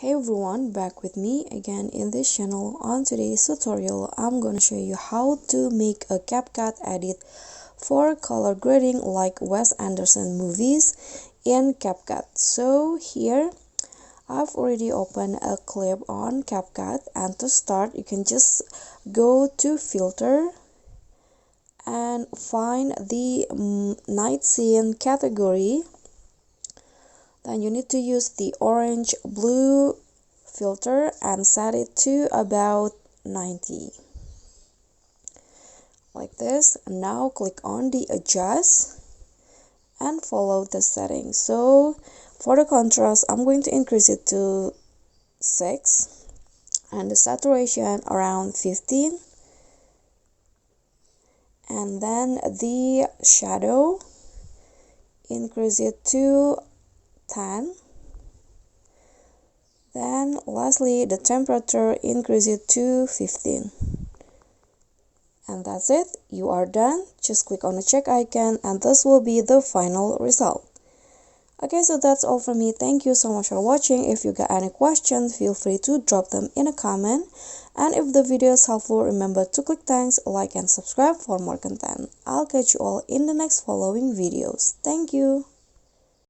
Hey everyone, back with me again in this channel. On today's tutorial, I'm gonna show you how to make a CapCut edit for color grading like Wes Anderson movies in CapCut. So here, I've already opened a clip on CapCut, and to start, you can just go to filter and find the night scene category. Then you need to use the orange blue filter and set it to about 90 like this. Now click on the adjust and follow the settings. So for the contrast, I'm going to increase it to 6 and the saturation around 15, and then the shadow increase it to 10. Then lastly, the temperature increase it to 15. And that's it. You are done. Just click on the check icon and this will be the final result. Okay, so that's all from me. Thank you so much for watching. If you got any questions, feel free to drop them in a comment. And if the video is helpful, remember to click thanks, like and subscribe for more content. I'll catch you all in the next following videos. Thank you.